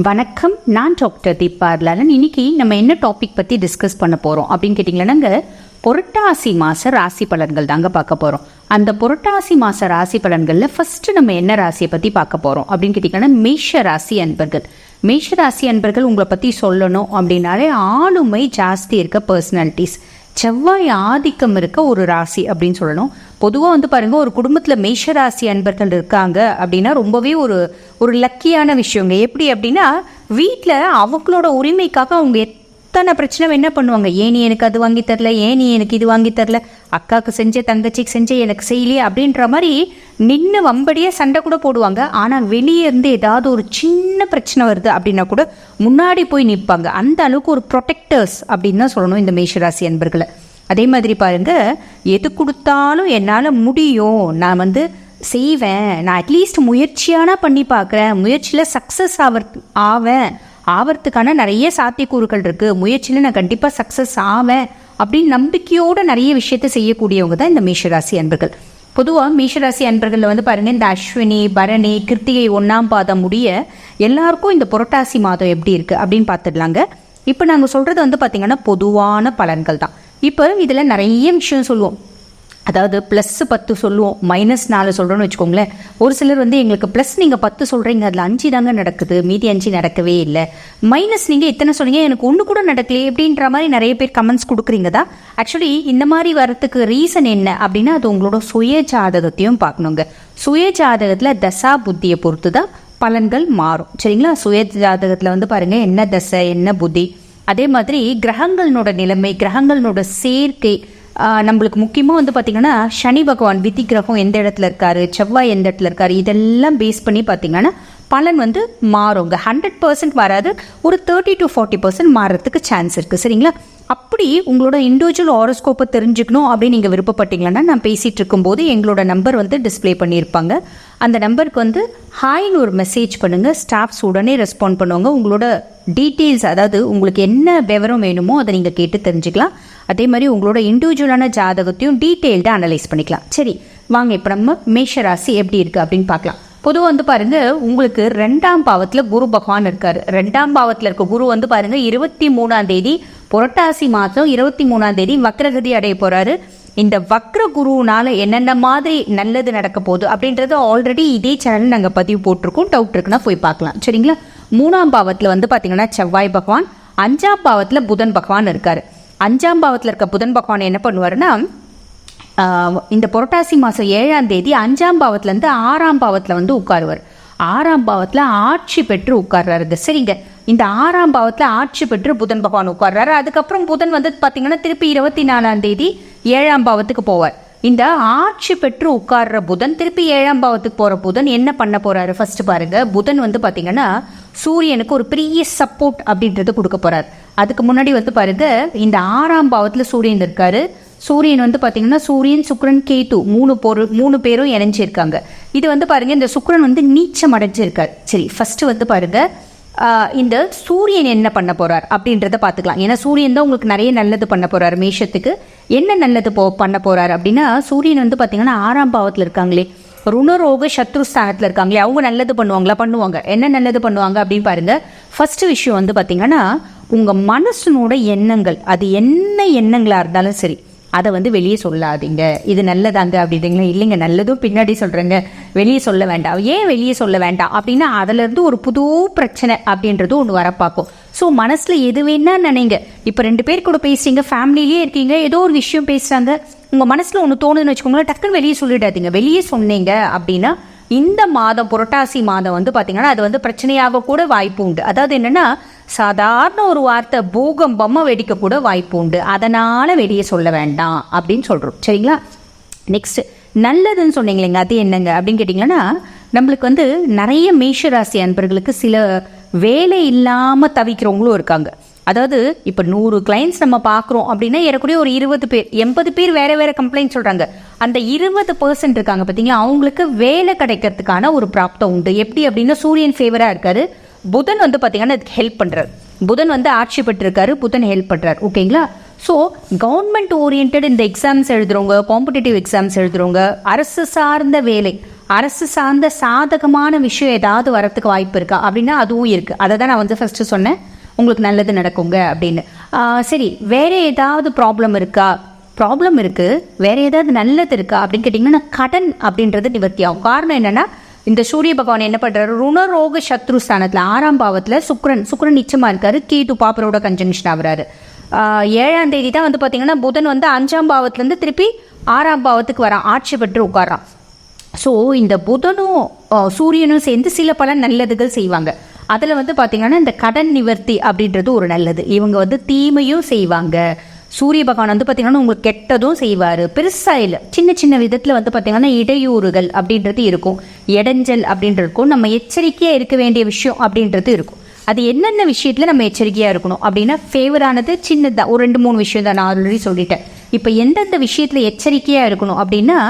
வணக்கம், நான் டாக்டர் தீபார்லாலன். இன்னைக்கு நம்ம என்ன டாபிக் பற்றி டிஸ்கஸ் பண்ண போகிறோம் அப்படின்னு கேட்டிங்கன்னா, புரட்டாசி மாத ராசி பலன்கள் தாங்க பார்க்க போகிறோம். அந்த புரட்டாசி மாத ராசி பலன்களில் ஃபஸ்ட்டு நம்ம என்ன ராசியை பற்றி பார்க்க போகிறோம் அப்படின்னு கேட்டிங்கன்னா, மேஷ ராசி அன்பர்கள். மேஷ ராசி அன்பர்கள் உங்களை பற்றி சொல்லணும் அப்படின்னாலே ஆளுமை ஜாஸ்தி இருக்க பர்சனாலிட்டிஸ், செவ்வாய் ஆதிக்கம் இருக்க ஒரு ராசி அப்படின்னு சொல்லணும். பொதுவாக பாருங்கள், ஒரு குடும்பத்தில் மேஷ ராசி அன்பர்கள் இருக்காங்க அப்படின்னா ரொம்பவே ஒரு லக்கியான விஷயங்க. எப்படி அப்படின்னா, வீட்டில் அவங்களோட உரிமைக்காக அவங்க எத்தனை பிரச்சனை என்ன பண்ணுவாங்க, ஏன் நீ எனக்கு அது வாங்கி தரல, ஏன் நீ எனக்கு இது வாங்கி தரல, அக்காவுக்கு செஞ்ச தங்கச்சிக்கு செஞ்ச எனக்கு செய்யலையே அப்படின்ற மாதிரி நின்று வம்படியாக சண்டை கூட போடுவாங்க. ஆனால் வெளியே இருந்து ஏதாவது ஒரு சின்ன பிரச்சனை வருது அப்படின்னா கூட முன்னாடி போய் நிற்பாங்க. அந்த அளவுக்கு ஒரு ப்ரொடெக்டர்ஸ் அப்படின்னு தான் சொல்லணும் இந்த மேஷராசி அன்பர்களை. அதே மாதிரி பாருங்க, எது கொடுத்தாலும் என்னால் முடியும், நான் செய்வேன், நான் அட்லீஸ்ட் முயற்சியான பண்ணி பார்க்குறேன், முயற்சியில் சக்ஸஸ் ஆவறதுக்கான நிறைய சாத்தியக்கூறுகள் இருக்குது, முயற்சியில் நான் கண்டிப்பாக சக்ஸஸ் ஆவேன் அப்படின்னு நம்பிக்கையோடு நிறைய விஷயத்தை செய்யக்கூடியவங்க தான் இந்த மேஷராசி அன்பர்கள். பொதுவாக மேஷராசி அன்பர்களில் பாருங்கள், இந்த அஸ்வினி, பரணி, கிருத்திகை 1ஆம் பாதம் முடிய எல்லாருக்கும் இந்த புரட்டாசி மாதம் எப்படி இருக்குது அப்படின்னு பார்த்துடலாங்க. இப்போ நாங்கள் சொல்கிறது பார்த்திங்கன்னா பொதுவான பலன்கள் தான். இப்போ இதில் நிறைய விஷயம் சொல்லுவோம். அதாவது +10 சொல்லுவோம், -4 சொல்கிறோன்னு வச்சுக்கோங்களேன். ஒரு சிலர் எங்களுக்கு ப்ளஸ் நீங்கள் 10 சொல்கிறீங்க, அதில் 5 தாங்க நடக்குது, மீதி 5 நடக்கவே இல்லை, மைனஸ் நீங்கள் இத்தனை சொன்னீங்க, எனக்கு ஒன்று கூட நடக்கலையே அப்படின்ற மாதிரி நிறைய பேர் கமெண்ட்ஸ் கொடுக்குறீங்க தான். ஆக்சுவலி இந்த மாதிரி வரத்துக்கு ரீசன் என்ன அப்படின்னா, அது உங்களோட சுய ஜாதகத்தையும் பார்க்கணுங்க. சுய ஜாதகத்தில் தசா புத்தியை பொறுத்து தான் பலன்கள் மாறும், சரிங்களா? சுய ஜாதகத்தில் பாருங்கள், என்ன தசை என்ன புத்தி, அதே மாதிரி கிரகங்களோட நிலைமை, கிரகங்களோட சேர்க்கை. நம்மளுக்கு முக்கியமாக பார்த்திங்கன்னா, சனி பகவான் விதி கிரகம் எந்த இடத்துல இருக்காரு, செவ்வாய் எந்த இடத்துல இருக்காரு, இதெல்லாம் பேஸ் பண்ணி பார்த்திங்கன்னா பலன் மாறுங்க. 100% வராது, ஒரு 30 to 40% மாறுறதுக்கு சான்ஸ் இருக்குது, சரிங்களா? அப்படி உங்களோட இண்டிவிஜுவல் ஹாரோஸ்கோப்பை தெரிஞ்சுக்கணும் அப்படின்னு நீங்கள் விருப்பப்பட்டீங்கன்னா, நான் பேசிகிட்டு இருக்கும்போது எங்களோட நம்பர் டிஸ்பிளே பண்ணியிருப்பாங்க. அந்த நம்பருக்கு ஹாய்னு ஒரு மெசேஜ் பண்ணுங்கள், ஸ்டாஃப்ஸ் உடனே ரெஸ்பாண்ட் பண்ணுவாங்க. உங்களோட டீட்டெயில்ஸ், அதாவது உங்களுக்கு என்ன விவரம் வேணுமோ அதை நீங்கள் கேட்டு தெரிஞ்சுக்கலாம். அதே மாதிரி உங்களோட இண்டிவிஜுவலான ஜாதகத்தையும் டீட்டெயில்டாக அனலைஸ் பண்ணிக்கலாம். சரி வாங்க, இப்போ நம்ம மேஷராசி எப்படி இருக்குது அப்படின்னு பார்க்கலாம். பொதுவாக பாருங்க, உங்களுக்கு 2ஆம் பாவத்தில் குரு பகவான் இருக்காரு. 2ஆம் பாவத்தில் இருக்க குரு பாருங்க 23ஆம் தேதி புரட்டாசி மாதம் 23ஆம் தேதி வக்ரகதி அடைய போறாரு. இந்த வக்ர குருனால என்னென்ன மாதிரி நல்லது நடக்க போகுது அப்படின்றது ஆல்ரெடி இதே சேனல் நாங்கள் பதிவு போட்டிருக்கோம். டவுட் இருக்குன்னா போய் பார்க்கலாம், சரிங்களா? 3ஆம் பாவத்தில் பார்த்தீங்கன்னா செவ்வாய் பகவான், 5ஆம் பாவத்தில் புதன் பகவான் இருக்காரு. 5ஆம் பாவத்தில் இருக்க புதன் பகவான் என்ன பண்ணுவாருன்னா, இந்த புரட்டாசி மாதம் 7ஆம் தேதி 5ஆம் பாவத்துலேருந்து 6ஆம் பாவத்தில் உட்காருவார். 6ஆம் பாவத்தில் ஆட்சி பெற்று உட்கார்றாரு. சரிங்க, இந்த 6ஆம் பாவத்தில் ஆட்சி பெற்று புதன் பகவான் உட்கார்றாரு. அதுக்கப்புறம் புதன் பார்த்தீங்கன்னா திருப்பி 24ஆம் தேதி 7ஆம் பாவத்துக்கு போவார். இந்த ஆட்சி பெற்று உட்கார்ற புதன் திருப்பி 7ஆம் பாவத்துக்கு போகிற புதன் என்ன பண்ண போறாரு? ஃபர்ஸ்ட் பாருங்க, புதன் பார்த்தீங்கன்னா சூரியனுக்கு ஒரு பெரிய சப்போர்ட் அப்படின்றது கொடுக்க போறாரு. அதுக்கு முன்னாடி பாருங்க, இந்த 6ஆம் பாவத்தில் சூரியன் இருக்காரு. சூரியன் பார்த்தீங்கன்னா சூரியன், சுக்கிரன், கேது 3 பேரும் இணைஞ்சிருக்காங்க. இது பாருங்க, இந்த சுக்கிரன் நீச்சம் அடைஞ்சிருக்காரு. சரி, ஃபர்ஸ்ட் பாருங்க, இந்த சூரியன் என்ன பண்ண போறார் அப்படின்றத பார்த்துக்கலாம். ஏன்னா சூரியன் தான் உங்களுக்கு நிறைய நல்லது பண்ண போறாரு. மேஷத்துக்கு என்ன நல்லது பண்ண போறாரு அப்படின்னா, சூரியன் பார்த்தீங்கன்னா 6ஆம் பாவத்தில் இருக்காங்களே, ருணரோக சத்ருஸ்தானத்தில் இருக்காங்களே, அவங்க நல்லது பண்ணுவாங்க. என்ன நல்லது பண்ணுவாங்க அப்படின்னு பாருங்க. ஃபர்ஸ்ட் விஷயம் பார்த்தீங்கன்னா, உங்க மனசனோட எண்ணங்கள், அது என்ன எண்ணங்களா இருந்தாலும் சரி, அதை வெளியே சொல்லாதீங்க. இது நல்லதாங்க அப்படின்றீங்களா? இல்லைங்க, நல்லதும் பின்னாடி சொல்கிறேங்க, வெளியே சொல்ல வேண்டாம். ஏன் வெளியே சொல்ல வேண்டாம் அப்படின்னா, அதுலேருந்து ஒரு புது பிரச்சனை அப்படின்றது ஒன்று வர பார்க்கும். ஸோ மனசில் எது வேணா நினைங்க. இப்போ 2 பேர் கூட பேசுறீங்க, ஃபேமிலியே இருக்கீங்க, ஏதோ ஒரு விஷயம் பேசுகிறாங்க, உங்கள் மனசில் ஒன்று தோணுதுன்னு வச்சுக்கோங்களேன், டக்குன்னு வெளியே சொல்லிடாதீங்க. வெளியே சொன்னீங்க அப்படின்னா இந்த மாதம் புரட்டாசி மாதம் பார்த்தீங்கன்னா அது பிரச்சனையாக கூட வாய்ப்பு உண்டு. அதாவது என்னென்னா, சாதாரண ஒரு வார்த்தை பூகம்பமாக வெடிக்க கூட வாய்ப்பு உண்டு. அதனால் வெளியே சொல்ல வேண்டாம் அப்படின்னு சொல்கிறோம், சரிங்களா? நெக்ஸ்ட், நல்லதுன்னு சொன்னீங்களேங்க, அது என்னங்க அப்படின்னு கேட்டிங்கன்னா, நம்மளுக்கு நிறைய மேஷராசி அன்பர்களுக்கு சில வேலை இல்லாமல் தவிக்கிறவங்களும் இருக்காங்க. அதாவது இப்போ 100 கிளைண்ட்ஸ் நம்ம பார்க்குறோம் அப்படின்னா ஏறக்குறைய ஒரு 20 பேர் 80 பேர் வேற கம்ப்ளைண்ட் சொல்கிறாங்க. அந்த 20% இருக்காங்க பார்த்தீங்களா, அவங்களுக்கு வேலை கிடைக்கிறதுக்கான ஒரு பிராப்தம் உண்டு. எப்படி அப்படின்னா, சூரியன் ஃபேவராக இருக்காரு, புதன் பார்த்தீங்கன்னா அதுக்கு ஹெல்ப் பண்ணுறாரு. புதன் ஆட்சி பெற்றிருக்காரு, புதன் ஹெல்ப் பண்ணுறாரு, ஓகேங்களா? ஸோ கவர்மெண்ட் ஓரியன்ட் இந்த எக்ஸாம்ஸ் எழுதுறவங்க, காம்படிட்டிவ் எக்ஸாம்ஸ் எழுதுறவங்க, அரசு சார்ந்த வேலை அரசு சார்ந்த சாதகமான விஷயம் ஏதாவது வரத்துக்கு வாய்ப்பு இருக்கா அப்படின்னா அதுவும் இருக்குது. அதை தான் நான் வந்து ஃபஸ்ட்டு சொன்னேன், உங்களுக்கு நல்லது நடக்குங்க அப்படின்னு. சரி, வேறு ஏதாவது ப்ராப்ளம் இருக்கா? ப்ராப்ளம் இருக்குது. வேறு ஏதாவது நல்லது இருக்கா அப்படின்னு கேட்டிங்கன்னா கடன் அப்படின்றது நிவர்த்தி ஆகும். காரணம் என்னென்னா, இந்த சூரிய பகவான் என்ன பண்ணுறாரு, ருணரோக சத்ரு ஸ்தானத்தில் 6ஆம் பாவத்தில் சுக்ரன் நிச்சயமாக இருக்காரு. கேது பாப்பரோட கன்ஜங்ஷன் ஆகுறாரு. 7ஆம் தேதி தான் வந்து பார்த்திங்கன்னா புதன் வந்து 5ஆம் பாவத்துலேருந்து திருப்பி 6ஆம் பாவத்துக்கு வரான், ஆட்சி பெற்று உட்காரான். ஸோ இந்த புதனும் சூரியனும் சேர்ந்து சில பல நல்லதுகள் செய்வாங்க. அதில் வந்து பார்த்திங்கன்னா இந்த கடன் நிவர்த்தி அப்படின்றது ஒரு நல்லது. இவங்க வந்து தீமையும் செய்வாங்க. சூரிய பகவான் வந்து பார்த்திங்கன்னா உங்களுக்கு கெட்டதும் செய்வார். பெருசாக இல்லை, சின்ன சின்ன விதத்தில் வந்து பார்த்திங்கன்னா இடையூறுகள் அப்படின்றது இருக்கும், இடைஞ்சல் அப்படின்றது இருக்கும். நம்ம எச்சரிக்கையாக இருக்க வேண்டிய விஷயம் அப்படின்றது இருக்கும். அது என்னென்ன விஷயத்தில் நம்ம எச்சரிக்கையாக இருக்கணும் அப்படின்னா, ஃபேவரானது சின்னதாக ஒரு 2-3 விஷயம் தான் நான் ஆல்ரெடி சொல்லிட்டேன். இப்போ எந்தெந்த விஷயத்தில் எச்சரிக்கையாக இருக்கணும் அப்படின்னா,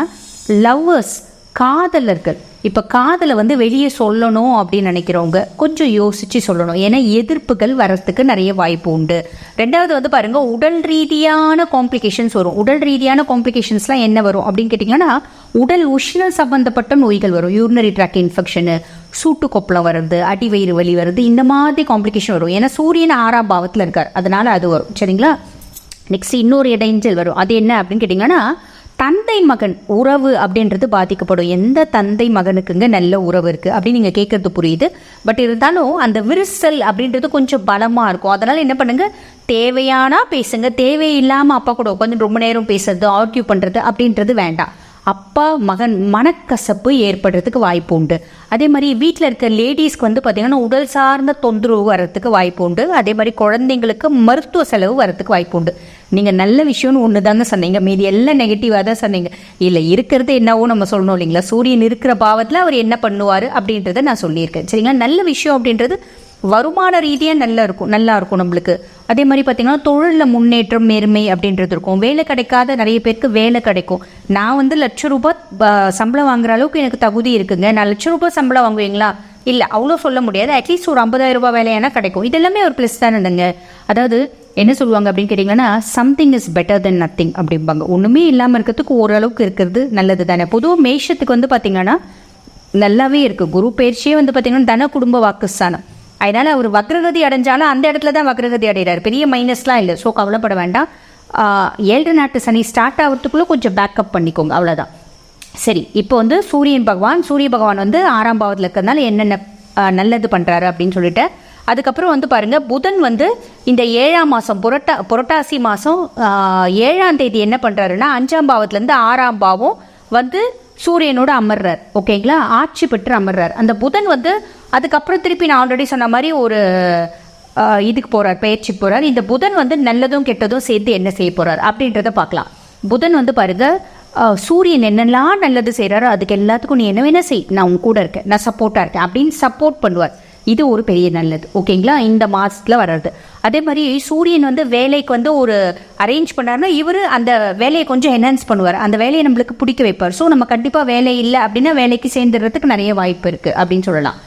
லவ்வர்ஸ், காதலர்கள். இப்போ காதலை வந்து வெளியே சொல்லணும் அப்படின்னு நினைக்கிறவங்க கொஞ்சம் யோசித்து சொல்லணும். ஏன்னா எதிர்ப்புகள் வரத்துக்கு நிறைய வாய்ப்பு உண்டு. ரெண்டாவது வந்து பாருங்கள், உடல் ரீதியான காம்ப்ளிகேஷன்ஸ் வரும். உடல் ரீதியான காம்ப்ளிகேஷன்ஸ்லாம் என்ன வரும் அப்படின்னு கேட்டிங்கன்னா, உடல் உஷ்ண சம்பந்தப்பட்ட நோய்கள் வரும். யூரினரி ட்ராக்ட் இன்ஃபெக்ஷனு, சூட்டு கொப்பளம் வருது, அடிவயிறு வலி வருது, இந்த மாதிரி காம்ப்ளிகேஷன் வரும். ஏன்னா சூரியன் 6ஆம் பாவத்தில் இருக்கார், அதனால அது வரும். சரிங்களா? நெக்ஸ்ட் இன்னொரு இடைஞ்சல் வரும். அது என்ன அப்படின்னு கேட்டிங்கன்னா, தந்தை மகன் உறவு அப்படின்றது பாதிக்கப்படும். எந்த தந்தை மகனுக்குங்க நல்ல உறவு இருக்குது அப்படின்னு நீங்கள் கேட்குறது புரியுது. பட் இருந்தாலும் அந்த விரிசல் அப்படின்றது கொஞ்சம் பலமாக இருக்கும். அதனால் என்ன பண்ணுங்க, தேவையானா பேசுங்க, தேவையில்லாமல் அப்பா கூட உட்காந்து ரொம்ப நேரம் பேசுறது, ஆர்கியூ பண்ணுறது அப்படின்றது வேண்டாம். அப்பா மகன் மனக்கசப்பு ஏற்படுறதுக்கு வாய்ப்பு உண்டு. அதே மாதிரி வீட்டில் இருக்க லேடிஸ்க்கு வந்து பார்த்திங்கன்னா உடல் சார்ந்த தொந்தரவு வரத்துக்கு வாய்ப்பு உண்டு. அதே மாதிரி குழந்தைங்களுக்கு மருத்துவ செலவு வரத்துக்கு வாய்ப்பு உண்டு. நீங்கள் நல்ல விஷயம்னு ஒன்று தாங்க சொன்னீங்க, மீதி எல்லாம் நெகட்டிவாக தான் சொன்னீங்க. இல்லை, இருக்கிறது என்னவோ நம்ம சொல்லணும் இல்லைங்களா? சூரியன் இருக்கிற பாவத்தில் அவர் என்ன பண்ணுவார் அப்படின்றத நான் சொல்லியிருக்கேன். சரிங்களா? நல்ல விஷயம் அப்படின்றது வருமான ரீதியாக நல்லா இருக்கும் நம்மளுக்கு. அதே மாதிரி பார்த்திங்கன்னா தொழிலில் முன்னேற்றம், நேர்மை அப்படின்றது இருக்கும். வேலை கிடைக்காத நிறைய பேருக்கு வேலை கிடைக்கும். நான் வந்து ₹1,00,000 சம்பளம் வாங்குற அளவுக்கு எனக்கு தகுதி இருக்குங்க, நான் ₹1,00,000 சம்பளம் வாங்குவீங்களா? இல்லை, அவ்வளோ சொல்ல முடியாது. அட்லீஸ்ட் ஒரு ₹50,000 வேலையானா கிடைக்கும். இதெல்லாமே ஒரு ப்ளஸ் தானேங்க. அதாவது என்ன சொல்லுவாங்க அப்படின்னு கேட்டிங்கன்னா, something is better then nothing அப்படிம்பாங்க. ஒன்றுமே இல்லாமல் இருக்கிறதுக்கு ஓரளவுக்கு இருக்கிறது நல்லது தானே. பொதுவாக மேஷத்துக்கு வந்து பார்த்திங்கன்னா நல்லாவே இருக்குது. குரு பயிற்சியே வந்து பார்த்திங்கன்னா தன குடும்ப வாக்குஸ்தானம். அதனால் அவர் வக்ரகதி அடைஞ்சாலும் அந்த இடத்துல தான் வக்ரகதி அடைகிறார். பெரிய மைனஸ்லாம் இல்லை. ஸோ கவலைப்பட வேண்டாம். 7 நாட்டு சனி ஸ்டார்ட் ஆகிறதுக்குள்ளே கொஞ்சம் பேக்கப் பண்ணிக்கோங்க, அவ்வளோதான். சரி, இப்போ வந்து சூரிய பகவான் வந்து 6ஆம் பாவத்தில் இருக்கிறதுனால என்னென்ன நல்லது பண்ணுறாரு அப்படின்னு சொல்லிட்டு, அதுக்கப்புறம் வந்து பாருங்கள், புதன் வந்து இந்த 7ஆம் மாதம் புரட்டாசி மாதம் 7ஆம் தேதி என்ன பண்ணுறாருன்னா 5ஆம் பாவத்துலேருந்து 6ஆம் பாவம் வந்து சூரியனோட அமர்றார். ஓகேங்களா? ஆட்சி பெற்று அமர்றார். அந்த புதன் வந்து அதுக்கப்புறம் திருப்பி நான் ஆல்ரெடி சொன்ன மாதிரி ஒரு இதுக்கு போகிறார், பயிற்சி போகிறார். இந்த புதன் வந்து நல்லதும் கெட்டதும் சேர்த்து என்ன செய்ய போகிறார் அப்படின்றத பார்க்கலாம். புதன் வந்து பாருங்க, சூரியன் என்னெல்லாம் நல்லது செய்கிறாரோ அதுக்கு எல்லாத்துக்கும் நீ என்ன வேணா செய், நான் உன் கூட இருக்கேன், நான் சப்போர்ட்டாக இருக்கேன் அப்படின்னு சப்போர்ட் பண்ணுவார். இது ஒரு பெரிய நல்லது. ஓகேங்களா? இந்த மாதத்தில் வர்றது. அதே மாதிரி சூரியன் வந்து வேலைக்கு வந்து ஒரு அரேஞ்ச் பண்ணாருன்னா இவர் அந்த வேலையை கொஞ்சம் என்ஹான்ஸ் பண்ணுவார். அந்த வேலையை நம்மளுக்கு பிடிக்க வைப்பார். ஸோ நம்ம கண்டிப்பாக வேலை இல்லை அப்படின்னா வேலைக்கு சேர்ந்துடுறதுக்கு நிறைய வாய்ப்பு இருக்குது அப்படின்னு சொல்லலாம்.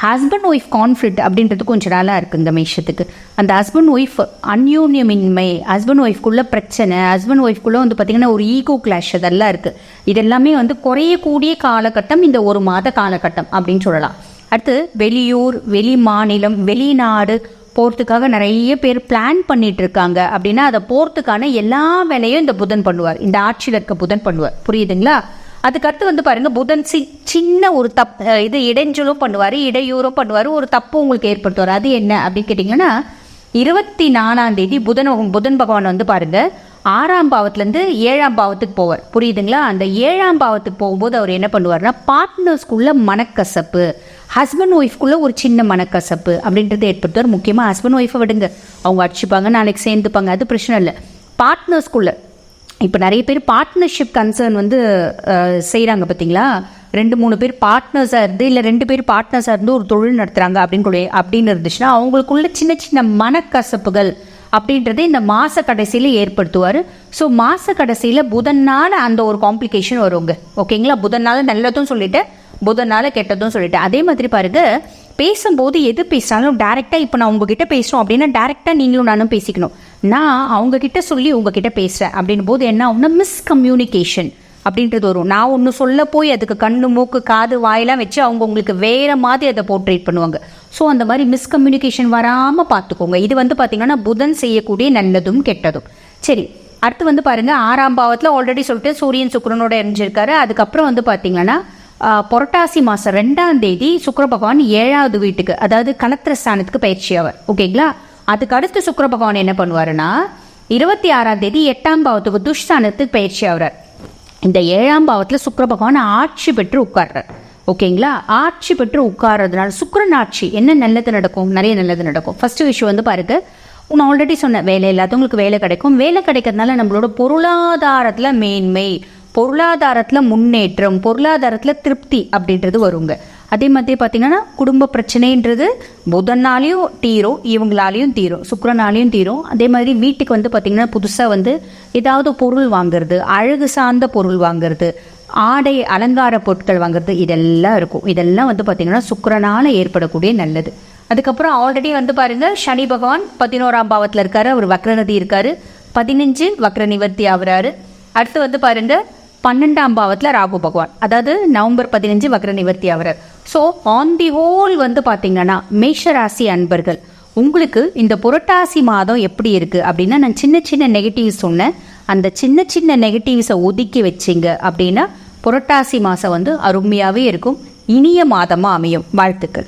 ஹஸ்பண்ட் ஒய்ஃப் கான்ஃப்ளிக்ட் அப்படின்றது கொஞ்சம் நாளாக இருக்குது இந்த மேஷத்துக்கு. அந்த ஹஸ்பண்ட் ஒய்ஃப் அந்யோன்யமின்மை, ஹஸ்பண்ட் ஒய்ஃப்குள்ளே பிரச்சனை, ஹஸ்பண்ட் ஒய்ஃப்குள்ளே வந்து பார்த்திங்கன்னா ஒரு ஈகோ கிளாஷ் அதெல்லாம் இருக்குது. இதெல்லாமே வந்து குறையக்கூடிய காலகட்டம் இந்த ஒரு மாத காலகட்டம் அப்படின்னு சொல்லலாம். அடுத்து வெளியூர், வெளி மாநிலம், வெளிநாடு போகிறதுக்காக நிறைய பேர் பிளான் பண்ணிட்டு இருக்காங்க அப்படின்னா அதை போகிறதுக்கான எல்லா வேலையும் இந்த புதன் பண்ணுவார். இந்த ஆட்சியில் இருக்க புதன் பண்ணுவார். புரியுதுங்களா? அதுக்கடுத்து வந்து பாருங்க, புதன் சின்ன ஒரு இது இடைஞ்சலும் பண்ணுவார், இடையூறும் பண்ணுவார், ஒரு தப்பு உங்களுக்கு ஏற்படுத்துவார். அது என்ன அப்படின்னு கேட்டிங்கன்னா, 24ஆம் தேதி புதன் பகவான் வந்து பாருங்க 6ஆம் பாவத்துலேருந்து 7ஆம் பாவத்துக்கு போவார். புரியுதுங்களா? அந்த 7ஆம் பாவத்துக்கு போகும்போது அவர் என்ன பண்ணுவார்னா, பார்ட்னர்ஸ்குள்ள மனக்கசப்பு, ஹஸ்பண்ட் ஒய்ஃப்குள்ளே ஒரு சின்ன மனக்கசப்பு அப்படின்றது ஏற்படுத்துவார். முக்கியமாக ஹஸ்பண்ட் ஒய்ஃபை விடுங்க, அவங்க அடிச்சுப்பாங்க, நாளைக்கு சேர்ந்துப்பாங்க, அது பிரச்சனை இல்லை. பார்ட்னர்ஸ்குள்ளே இப்போ நிறைய பேர் பார்ட்னர்ஷிப் கன்சர்ன் வந்து செய்கிறாங்க பார்த்தீங்களா? 2-3 பேர் பார்ட்னர்ஸாக இருந்து, இல்லை 2 பேர் பார்ட்னர்ஸாக இருந்து ஒரு தொழில் நடத்துகிறாங்க அப்படின்னு இருந்துச்சுன்னா அவங்களுக்குள்ள சின்ன சின்ன மனக்கசப்புகள் அப்படின்றத இந்த மாத கடைசியில் ஏற்படுத்துவார். ஸோ மாத கடைசியில் புதனால் அந்த ஒரு காம்ப்ளிகேஷன் வருங்க. ஓகேங்களா? புதனால் நல்லதும் சொல்லிவிட்டு, புதனால் கெட்டதும் சொல்லிவிட்டு. அதே மாதிரி பாருங்க, பேசும்போது எது பேசினாலும் டேரெக்டாக, இப்போ நான் உங்ககிட்ட பேசுகிறோம் அப்படின்னா டேரெக்டாக நீங்களும் நானும் பேசிக்கணும். நான் அவங்கக்கிட்ட சொல்லி உங்ககிட்ட பேசுகிறேன் அப்படின் போது என்ன ஆகும்னா மிஸ்கம்யூனிகேஷன். அப்படின்றது வரும். நான் ஒன்று சொல்ல போய் அதுக்கு கண்ணு மூக்கு காது வாயெல்லாம் வச்சு அவங்க உங்களுக்கு வேறு மாதிரி அதை போர்ட்ரேட் பண்ணுவாங்க. ஸோ அந்த மாதிரி மிஸ்கம்யூனிகேஷன் வராமல் பார்த்துக்கோங்க. இது வந்து பார்த்திங்கன்னா புதன் செய்யக்கூடிய நல்லதும் கெட்டதும். சரி, அடுத்து வந்து பாருங்கள் 6ஆம் பாவத்தில் ஆல்ரெடி சொல்லிட்டு சூரியன் சுக்கிரனோட இணைஞ்சிருக்காரு. அதுக்கப்புறம் வந்து பார்த்திங்கன்னா புரட்டாசி மாதம் 2ஆம் தேதி சுக்கிர பகவான் 7வது வீட்டுக்கு, அதாவது கலத்திர ஸ்தானத்துக்கு பயிற்சி ஆவார். ஓகேங்களா? அதுக்கு அடுத்து சுக்கிர பகவான் என்ன பண்ணுவாருன்னா 26ஆம் தேதி 8ஆம் பாவத்துக்கு துஷ்ஸ்தானத்துக்கு பயிற்சி ஆகிறார். இந்த 7ஆம் பாவத்தில் சுக்கிர பகவான் ஆட்சி பெற்று உட்கார்றார். ஓகேங்களா? ஆட்சி பெற்று உட்கார்றதுனால சுக்கிரன் ஆட்சி என்ன நல்லது நடக்கும்? நிறைய நல்லது நடக்கும். ஃபர்ஸ்ட் விஷயம் வந்து பாருங்க, நான் ஆல்ரெடி சொன்னேன், வேலை இல்லாதவங்களுக்கு வேலை கிடைக்கும். வேலை கிடைக்கிறதுனால நம்மளோட பொருளாதாரத்தில் மேன்மை, பொருளாதாரத்தில் முன்னேற்றம், பொருளாதாரத்தில் திருப்தி அப்படின்றது வருங்க. அதே மாதிரி பார்த்தீங்கன்னா குடும்ப பிரச்சனைன்றது புதனாலையும் தீரும், இவங்களாலையும் தீரும், சுக்கிரனாலையும் தீரும். அதே மாதிரி வீட்டுக்கு வந்து பார்த்தீங்கன்னா புதுசாக வந்து ஏதாவது பொருள் வாங்குறது, அழகு சார்ந்த பொருள் வாங்குறது, ஆடை அலங்கார பொருட்கள் வாங்குறது, இதெல்லாம் இருக்கும். இதெல்லாம் வந்து பார்த்தீங்கன்னா சுக்கிரனால ஏற்படக்கூடிய நல்லது. அதுக்கப்புறம் ஆல்ரெடி வந்து பாருங்க சனி பகவான் 11ஆம் பாவத்தில் இருக்காரு. அவர் வக்ரநதி இருக்காரு. 15 வக்ர நிவர்த்தி ஆகுறாரு. அடுத்து வந்து பாருங்க 12ஆம் பாவத்தில் ராகு பகவான், அதாவது நவம்பர் 15 வக்ர நிவர்த்தி ஆகிறார். ஸோ ஆன் தி ஹோல் வந்து பார்த்தீங்கன்னா மேஷராசி அன்பர்கள் உங்களுக்கு இந்த புரட்டாசி மாதம் எப்படி இருக்குது அப்படின்னா, நான் சின்ன சின்ன நெகட்டிவ்ஸ் சொன்னேன். அந்த சின்ன சின்ன நெகட்டிவ்ஸை ஒதுக்கி வச்சிங்க அப்படின்னா புரட்டாசி மாதம் வந்து அருமையாகவே இருக்கும். இனிய மாதமாக அமையும். வாழ்த்துக்கள்.